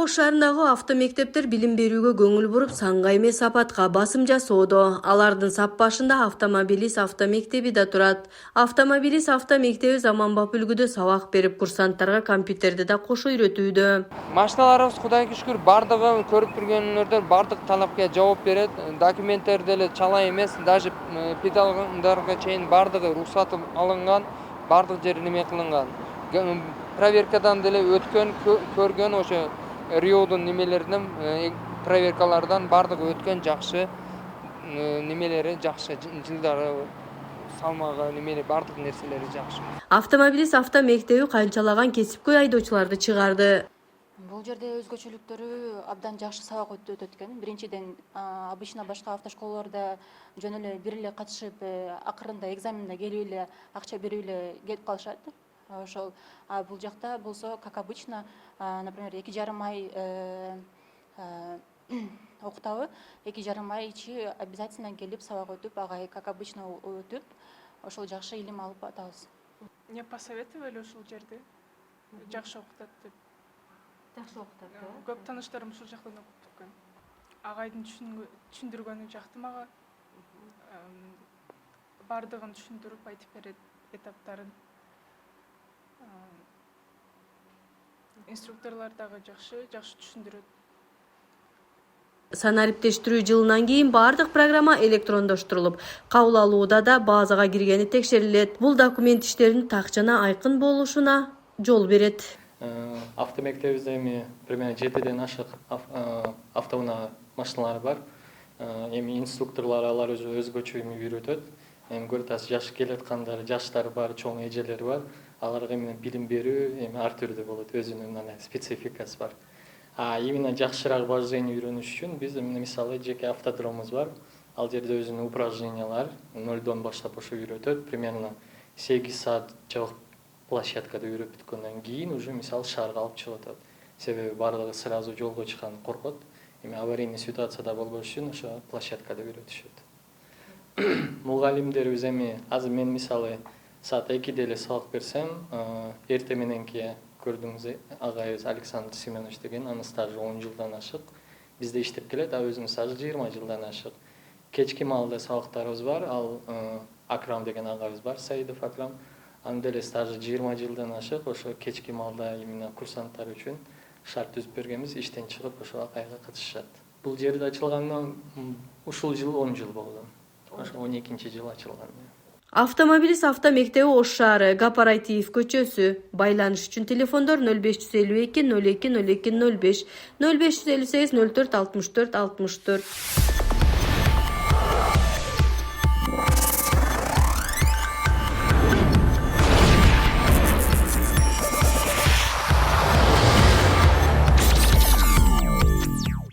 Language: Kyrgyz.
Ош шаарындагы автомектептер билим берүүгө көңүл буруп, санга эмес сапатка басым жасоодо. Алардын сап башында Автомобилист автомектеби да турат. Автомобилист автомектеби заманбап үлгүдө сабак берип, курсанттарга компьютерди да кошо үйрөтүүдө. Машиналарыбыз Кудайга шүкүр бардыгы көрүп тургөнүңөрдөр бардык талапка жооп берет. Документтер деле чала эмес, даже педалдарга чейин бардыгы уруксаты алынган, бардык жери неме кылынган. Проверкадан деле өткөн, көргөн ошо Риодун немелеринен проверкалардан бардыгы өткөн, жакшы немелери жакшы, жылдары салмагы немели бардык нерселери жакшы. Автомобилист автомектеби канчалаган кесипкөй айдоочуларды чыгарды. Бул жерде өзгөчөлүктөрү абдан жакшы сабак өтөт экен. Биринчиден, обычно башка автошколаларда жөн эле бир эле катышып, акырында экзаменде келип эле акча берип эле кетип калышат. Ошол бул жакта болсо, как обычно, например, 2,5 ай окутабы, 2,5 ай ичи обязательно келип сабак өтүп, агай как обычно өтүп, ошол жакшы илим алып атабыз. Не посоветовали ушул жерде? Жакшы окутат деп. Жакшы окутат. Көп тааныштарым ушул жактан окуп турган. Агайдын түшүндүргөнү жакты мага. Бардыгын түшүндүрүп айтып берет, этаптарын. Инструкторлор дагы жакшы түшүндүрөт. Санариптештирүү жылынан кийин бардык программа электрондоштурулуп, кабыл алууда да базага киргени текшерилет. Бул документ иштеринин так жана айкын болушуна жол берет. Автомектебизде эми примерно 7ден ашык автоунаа машиналары бар. Эми инструкторлор алар өзгөчө үйрөтөт. Эми көрөтөсүз, жаш келаткандар, жаштар бар, чоң эжелер бар. Аларга эми билим берүү эми ар түрдүү болот, өзүнүн мына спецификасы бар. Именно жакшыраак вождение үйрөнүш үчүн биз мисалы жеке автодромубуз бар. Ал жерде өзүнүн упражнениялар 0дон баштап ошо үйрөтөт. Примерно 8 саат жабык площадкада үйрөп бүткөндөн кийин уже мисалы шаарга алып чыгып атат. Себеби бардыгы сразу жолго чыкканды коркот. Эми аварийный ситуацияда болбош үчүн ошо площадкада үйрөтүшөт. Мугалимдерибиз эми азыр мен мисалы саат 2де эле сабак берсем, эрте мененки көрдүңүз агайыбыз Александр Семенович деген, анын стажы 10 жылдан ашык. Бизде иштеп келет, өзүнүн стажы 20 жылдан ашык. Кечки маалда сабактарыбыз бар, ал Акрам деген агайыбыз бар, Саидов Акрам. Анын деле стажы 20 жылдан ашык. Ошо кечки маалда именно курсанттар үчүн шарт түзүп бергенбиз, иштен чыгып ошо акайга катышышат. Бул жерде ачылганына ушул жыл 10 жыл болду. Ошо 12-жыл ачылган. Автомобилист автомектеби Ош шаары, Кооператив көчөсү. Байланыш үчүн телефондор 0552 02 02 05, 0558 04 64 64.